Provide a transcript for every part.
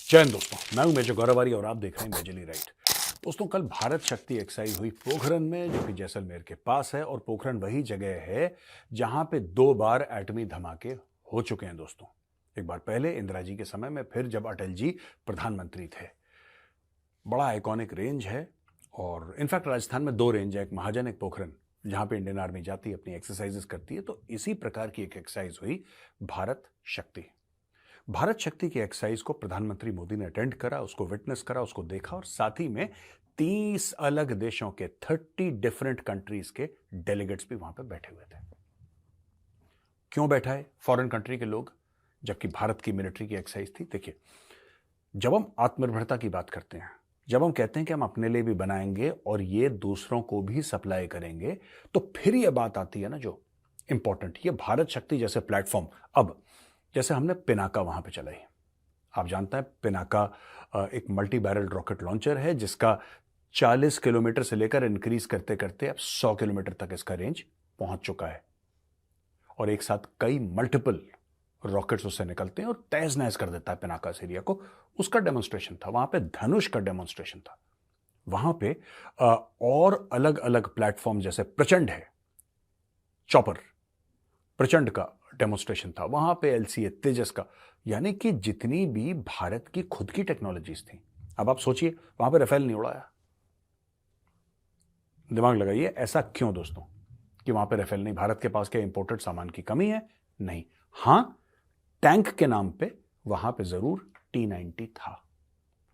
जय हिंद दोस्तों, मैं हूं मेजर गौरवारी और आप देख रहे हैं मेजरली राइट। दोस्तों, कल भारत शक्ति एक्सरसाइज हुई पोखरण में, जो कि जैसलमेर के पास है। और पोखरण वही जगह है जहां पे 2 बार एटमी धमाके हो चुके हैं दोस्तों। एक बार पहले इंदिरा जी के समय में, फिर जब अटल जी प्रधानमंत्री थे। बड़ा आइकॉनिक रेंज है और इनफैक्ट राजस्थान में 2 रेंज है, एक महाजन एक पोखरण, जहां पे इंडियन आर्मी जाती है, अपनी एक्सरसाइजेस करती है। तो इसी प्रकार की एक एक्सरसाइज हुई भारत शक्ति। भारत शक्ति की एक्सरसाइज को प्रधानमंत्री मोदी ने अटेंड करा, उसको विटनेस करा, उसको देखा और साथ ही में 30 अलग देशों के 30 डिफरेंट कंट्रीज के डेलीगेट्स भी वहां पर बैठे हुए थे। क्यों बैठा है फॉरेन कंट्री के लोग, जबकि भारत की मिलिट्री की एक्सरसाइज थी? देखिए, जब हम आत्मनिर्भरता की बात करते हैं, जब हम कहते हैं कि हम अपने लिए भी बनाएंगे और ये दूसरों को भी सप्लाई करेंगे, तो फिर ये बात आती है ना जो इंपॉर्टेंट, ये भारत शक्ति जैसे प्लेटफॉर्म। अब जैसे हमने पिनाका वहां पे चलाई, आप जानते हैं पिनाका एक मल्टी बैरल रॉकेट लॉन्चर है जिसका 40 किलोमीटर से लेकर इंक्रीज करते करते अब 100 किलोमीटर तक इसका रेंज पहुंच चुका है। और एक साथ कई मल्टीपल रॉकेट्स उससे निकलते हैं और तहस नहस कर देता है पिनाका एरिया को। उसका डेमोन्स्ट्रेशन था वहां पे, धनुष का डेमोन्स्ट्रेशन था वहां पे। और अलग अलग प्लेटफॉर्म जैसे प्रचंड है, चॉपर, प्रचंड का डेमोन्स्ट्रेशन था वहां पे, एलसीए, तेजस का, यानी कि जितनी भी भारत की खुद की टेक्नोलॉजीज थी। अब आप सोचिए, वहां पे राफेल नहीं उड़ाया। दिमाग लगाइए, ऐसा क्यों दोस्तों कि वहां पे राफेल नहीं? भारत के पास क्या इंपोर्टेड सामान की कमी है? नहीं। हां, टैंक के नाम पे वहां पे जरूर T-90 था।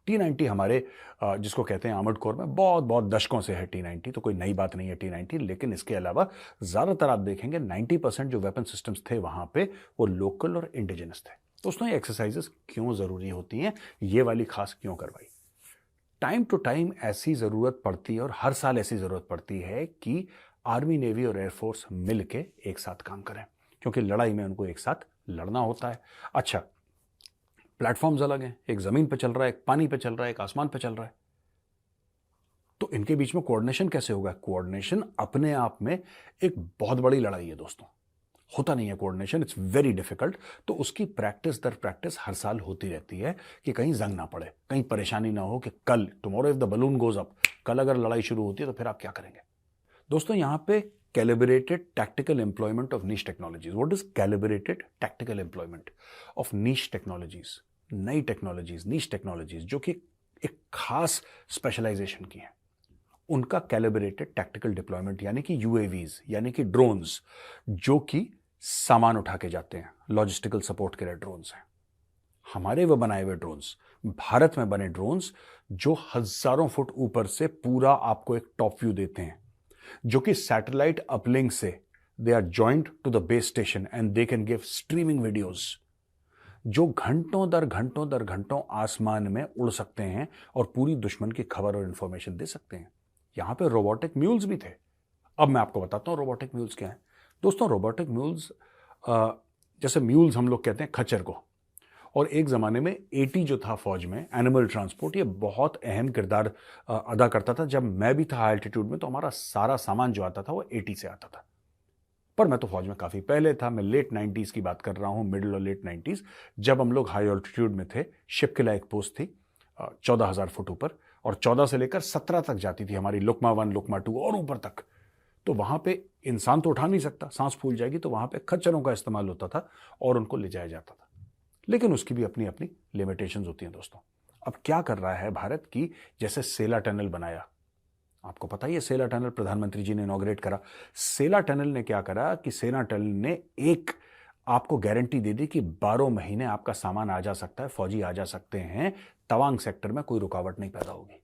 T-90 हमारे जिसको कहते हैं आर्मर्ड कोर में बहुत बहुत दशकों से है T-90, तो कोई नई बात नहीं है T-90। लेकिन इसके अलावा ज्यादातर आप देखेंगे 90% जो वेपन सिस्टम्स थे वहां पे वो लोकल और इंडिजिनस थे। दोस्तों, ये एक्सरसाइजेस क्यों जरूरी होती हैं, ये वाली खास क्यों करवाई? टाइम टू टाइम ऐसी जरूरत पड़ती है और हर साल ऐसी जरूरत पड़ती है कि आर्मी, नेवी और एयरफोर्स मिलके एक साथ काम करें, क्योंकि लड़ाई में उनको एक साथ लड़ना होता है। अच्छा, प्लेटफॉर्म्स अलग हैं, एक जमीन पे चल रहा है, एक पानी पे चल रहा है, एक आसमान पे चल रहा है, तो इनके बीच में कोऑर्डिनेशन कैसे होगा? कोऑर्डिनेशन अपने आप में एक बहुत बड़ी लड़ाई है दोस्तों। होता नहीं है कोऑर्डिनेशन, इट्स वेरी डिफिकल्ट। तो उसकी प्रैक्टिस दर प्रैक्टिस हर साल होती रहती है कि कहीं जंग ना पड़े, कहीं परेशानी ना हो कि कल, tomorrow if the balloon goes up, कल अगर लड़ाई शुरू होती है तो फिर आप क्या करेंगे? दोस्तों, यहां पे calibrated tactical employment of niche technologies. What is calibrated tactical employment of niche technologies? नई टेक्नोलॉजीज, नीश टेक्नोलॉजीज जो कि एक खास स्पेशलाइजेशन की है, उनका कैलिब्रेटेड टैक्टिकल डिप्लॉयमेंट, यानी कि यूएवीज, यानी कि ड्रोन्स, जो कि सामान उठा के जाते हैं, लॉजिस्टिकल सपोर्ट के लिए ड्रोन्स हैं। हमारे वो बनाए हुए ड्रोन्स, भारत में बने ड्रोन्स, जो हजारों फुट ऊपर से पूरा आपको एक टॉप व्यू देते हैं, जो कि सैटेलाइट अपलिंक से they are joint to the base station and they can give streaming videos, जो घंटों दर घंटों दर घंटों आसमान में उड़ सकते हैं और पूरी दुश्मन की खबर और इंफॉर्मेशन दे सकते हैं। यहां पे रोबोटिक म्यूल्स भी थे। अब मैं आपको बताता हूं रोबोटिक म्यूल्स क्या है। दोस्तों, रोबोटिक म्यूल्स, जैसे म्यूल्स हम लोग कहते हैं खच्चर को, और एक जमाने में एटी जो था फौज में, एनिमल ट्रांसपोर्ट, ये बहुत अहम किरदार अदा करता था। जब मैं भी था हाई एल्टीट्यूड में, तो हमारा सारा सामान जो आता था वो एटी से आता था। पर मैं तो फौज में काफी पहले था, मैं लेट 90s की बात कर रहा हूं, मिडिल और लेट 90s, जब हम लोग हाई ऑल्टीट्यूड में थे। शिपकिला एक पोस्ट थी 14,000 फुट ऊपर, और 14 से लेकर 17 तक जाती थी हमारी लुकमा 1, लुकमा 2 और ऊपर तक। तो वहां पे इंसान तो उठा नहीं सकता, सांस फूल जाएगी, तो वहां पे खच्चरों का इस्तेमाल होता था और उनको ले जाया जाता था। लेकिन उसकी भी अपनी अपनी लिमिटेशंस होती हैं दोस्तों। अब क्या कर रहा है भारत की, जैसे सेला टनल बनाया, आपको पता ही है, सेला टनल प्रधानमंत्री जी ने इनॉग्रेट करा। सेला टनल ने क्या करा कि सेला टनल ने एक आपको गारंटी दे दी कि 12 महीने आपका सामान आ जा सकता है, फौजी आ जा सकते हैं, तवांग सेक्टर में कोई रुकावट नहीं पैदा होगी।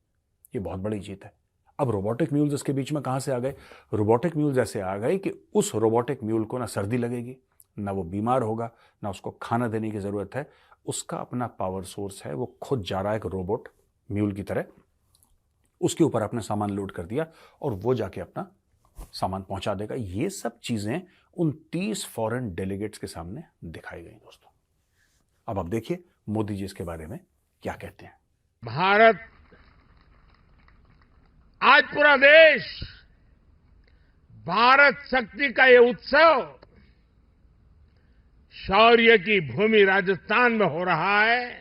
ये बहुत बड़ी जीत है। अब रोबोटिक म्यूल्स इसके बीच में कहां से आ गए? रोबोटिक म्यूल्स ऐसे आ गए कि उस रोबोटिक म्यूल को ना सर्दी लगेगी, ना वो बीमार होगा, ना उसको खाना देने की जरूरत है। उसका अपना पावर सोर्स है, वो खुद जा रहा है एक रोबोट म्यूल की तरह, उसके ऊपर अपना सामान लोड कर दिया और वो जाके अपना सामान पहुंचा देगा। ये सब चीजें उन 30 फॉरेन डेलीगेट्स के सामने दिखाई गई दोस्तों। अब आप देखिए मोदी जी इसके बारे में क्या कहते हैं। भारत, आज पूरा देश भारत शक्ति का ये उत्सव शौर्य की भूमि राजस्थान में हो रहा है।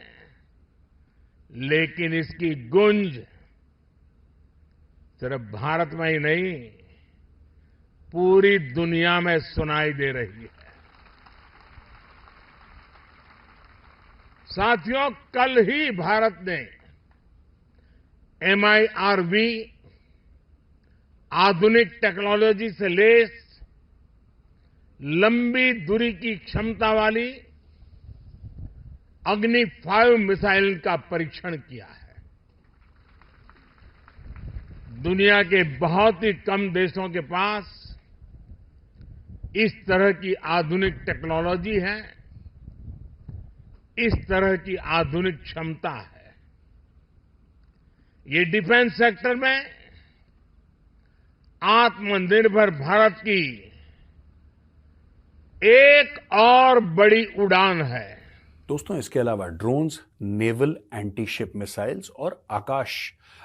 लेकिन इसकी गूंज सिर्फ भारत में ही नहीं, पूरी दुनिया में सुनाई दे रही है। साथियों, कल ही भारत ने MIRV आधुनिक टेक्नोलॉजी से लैस लंबी दूरी की क्षमता वाली अग्नि 5 मिसाइल का परीक्षण किया है। दुनिया के बहुत ही कम देशों के पास इस तरह की आधुनिक टेक्नोलॉजी है, इस तरह की आधुनिक क्षमता है। ये डिफेंस सेक्टर में आत्मनिर्भर भारत की एक और बड़ी उड़ान है। दोस्तों, इसके अलावा drones, naval anti ship missiles और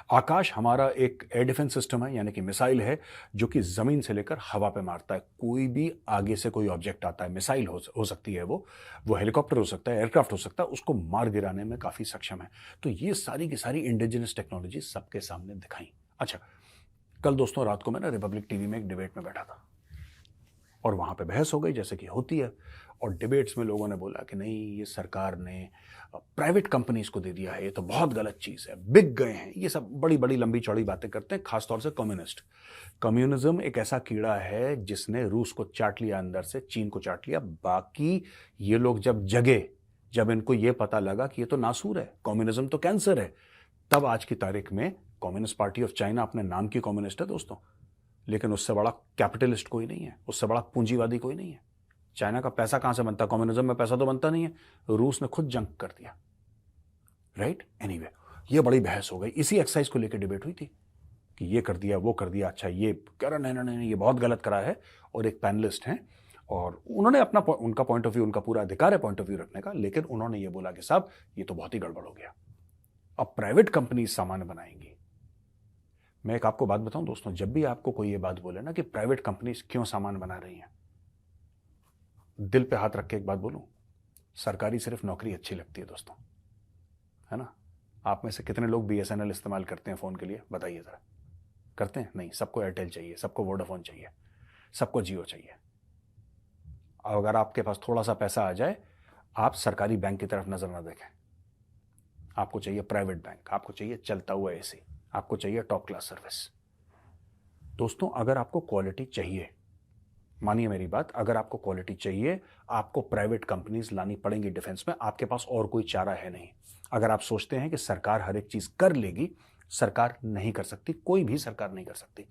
आकाश हमारा एक एयर डिफेंस सिस्टम है, यानी कि मिसाइल है जो कि जमीन से लेकर हवा पे मारता है। कोई भी आगे से कोई ऑब्जेक्ट आता है, मिसाइल हो सकती है, वो हेलीकॉप्टर हो सकता है, एयरक्राफ्ट हो सकता है, उसको मार गिराने में काफी सक्षम है। तो ये सारी की सारी इंडिजिनस टेक्नोलॉजी सबके सामने दिखाई। अच्छा, कल दोस्तों रात को मैं ना रिपब्लिक टीवी में एक डिबेट में बैठा था और वहां पे बहस हो गई, जैसे कि होती है। और डिबेट्स में लोगों ने बोला कि नहीं, ये सरकार ने प्राइवेट कंपनीज को दे दिया है, ये तो बहुत गलत चीज है, बिक गए हैं, ये सब बड़ी बड़ी लंबी चौड़ी बातें करते हैं, खासतौर से कम्युनिस्ट। कम्युनिज्म एक ऐसा कीड़ा है जिसने रूस को चाट लिया अंदर से, चीन को चाट लिया। बाकी ये लोग जब जगे, जब इनको ये पता लगा कि ये तो नासूर है, कम्युनिज्म तो कैंसर है, तब आज की तारीख में कम्युनिस्ट पार्टी ऑफ चाइना अपने नाम की कम्युनिस्ट है दोस्तों, लेकिन उससे बड़ा कैपिटलिस्ट कोई नहीं है, उससे बड़ा पूंजीवादी कोई नहीं है। चाइना का पैसा कहां से बनता? कम्युनिज्म में पैसा तो बनता नहीं है, रूस ने खुद जंग कर दिया, राइट? एनीवे, ये बड़ी बहस हो गई, इसी एक्सरसाइज को लेकर डिबेट हुई थी कि ये कर दिया, वो कर दिया। अच्छा, ये कह रहा नहीं नहीं नहीं, ये बहुत गलत करा है। और एक पैनलिस्ट हैं और उन्होंने उनका पॉइंट ऑफ व्यू, उनका पूरा अधिकार है पॉइंट ऑफ व्यू रखने का, लेकिन उन्होंने ये बोला कि साहब ये तो बहुत ही गड़बड़ हो गया, अब प्राइवेट कंपनी सामान बनाएंगी। मैं एक आपको बात बताऊं दोस्तों, जब भी आपको कोई ये बात बोले ना कि प्राइवेट कंपनीज क्यों सामान बना रही हैं, दिल पे हाथ रख के एक बात बोलूं, सरकारी सिर्फ नौकरी अच्छी लगती है दोस्तों, है ना? आप में से कितने लोग BSNL इस्तेमाल करते हैं फोन के लिए, बताइए जरा। करते हैं? नहीं, सबको एयरटेल चाहिए, सबको वोडाफोन चाहिए, सबको जियो चाहिए। अगर आपके पास थोड़ा सा पैसा आ जाए, आप सरकारी बैंक की तरफ नजर ना देखें, आपको चाहिए प्राइवेट बैंक, आपको चाहिए चलता हुआ AC, आपको चाहिए टॉप क्लास सर्विस। दोस्तों, अगर आपको क्वालिटी चाहिए, मानिए मेरी बात, अगर आपको क्वालिटी चाहिए, आपको प्राइवेट कंपनीज लानी पड़ेंगी डिफेंस में, आपके पास और कोई चारा है नहीं। अगर आप सोचते हैं कि सरकार हर एक चीज कर लेगी, सरकार नहीं कर सकती, कोई भी सरकार नहीं कर सकती।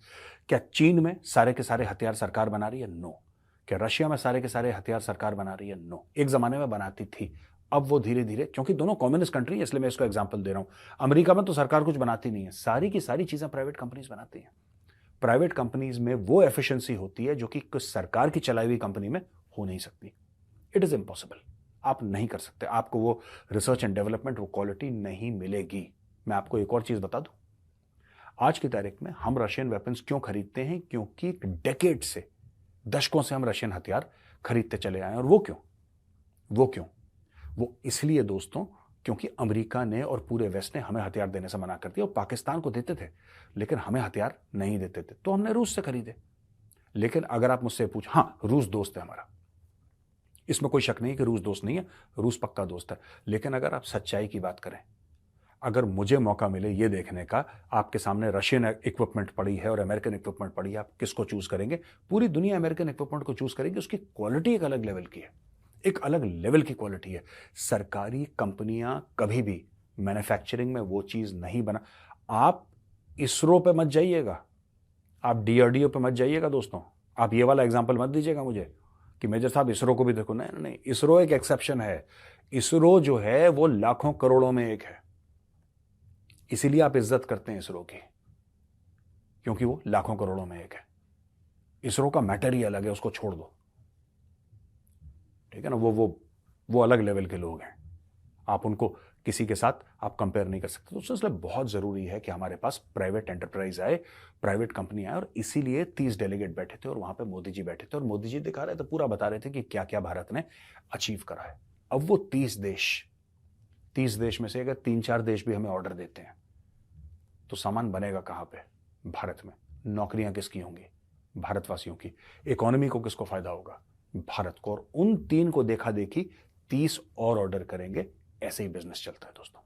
क्या चीन में सारे के सारे हथियार सरकार बना रही है? नो। क्या रशिया में सारे के सारे हथियार सरकार बना रही है? नो। एक जमाने में बनाती थी, अब वो धीरे धीरे, क्योंकि दोनों कम्युनिस्ट कंट्री है इसलिए मैं इसको एग्जाम्पल दे रहा हूं। अमेरिका में तो सरकार कुछ बनाती नहीं है, सारी की सारी चीजें प्राइवेट कंपनीज बनाती हैं। प्राइवेट कंपनीज में वो एफिशिएंसी होती है जो कि कुछ सरकार की चलाई हुई कंपनी में हो नहीं सकती। इट इज इम्पॉसिबल, आप नहीं कर सकते, आपको वो रिसर्च एंड डेवलपमेंट, वो क्वालिटी नहीं मिलेगी। मैं आपको एक और चीज बता दूं, आज की तारीख में हम रशियन वेपन्स क्यों खरीदते हैं? क्योंकि डेकेड से, दशकों से हम रशियन हथियार खरीदते चले आए हैं। और वो क्यों? वो इसलिए दोस्तों क्योंकि अमेरिका ने और पूरे वेस्ट ने हमें हथियार देने से मना कर दिया। और पाकिस्तान को देते थे लेकिन हमें हथियार नहीं देते थे, तो हमने रूस से खरीदे। लेकिन अगर आप मुझसे पूछ, हाँ, रूस दोस्त है हमारा, इसमें कोई शक नहीं कि रूस दोस्त नहीं है, रूस पक्का दोस्त है। लेकिन अगर आप सच्चाई की बात करें, अगर मुझे मौका मिले ये देखने का, आपके सामने रशियन इक्विपमेंट पड़ी है और अमेरिकन इक्विपमेंट पड़ी है, आप किसको चूज करेंगे? पूरी दुनिया अमेरिकन इक्विपमेंट को चूज करेगी। उसकी क्वालिटी एक अलग लेवल की है, एक अलग लेवल की क्वालिटी है। सरकारी कंपनियां कभी भी मैन्युफैक्चरिंग में वो चीज नहीं बना। आप इसरो पे मत जाइएगा, आप DRDO पे मत जाइएगा दोस्तों, आप ये वाला एग्जाम्पल मत दीजिएगा मुझे कि मेजर साहब इसरो को भी देखो। नहीं नहीं, इसरो एक एक्सेप्शन है। इसरो जो है वो लाखों करोड़ों में एक है, इसीलिए आप इज्जत करते हैं इसरो की, क्योंकि वो लाखों करोड़ों में एक है। इसरो का मैटर ही अलग है, उसको छोड़ दो, ठीक है ना? वो अलग लेवल के लोग हैं, आप उनको किसी के साथ आप कंपेयर नहीं कर सकते। तो इसलिए बहुत जरूरी है कि हमारे पास प्राइवेट एंटरप्राइज आए, प्राइवेट कंपनी आए। और इसीलिए 30 डेलीगेट बैठे थे और वहां पे मोदी जी बैठे थे और मोदी जी दिखा रहे थे, पूरा बता रहे थे कि क्या क्या भारत ने अचीव करा है। अब वो 30 देश 30 देश में से अगर 3-4 देश भी हमें ऑर्डर देते हैं तो सामान बनेगा कहां पे? भारत में। नौकरियां किसकी होंगी? भारतवासियों की। इकोनॉमी को किसको फायदा होगा? भारत को। और उन 3 को देखा देखी 30 और ऑर्डर करेंगे। ऐसे ही बिजनेस चलता है दोस्तों।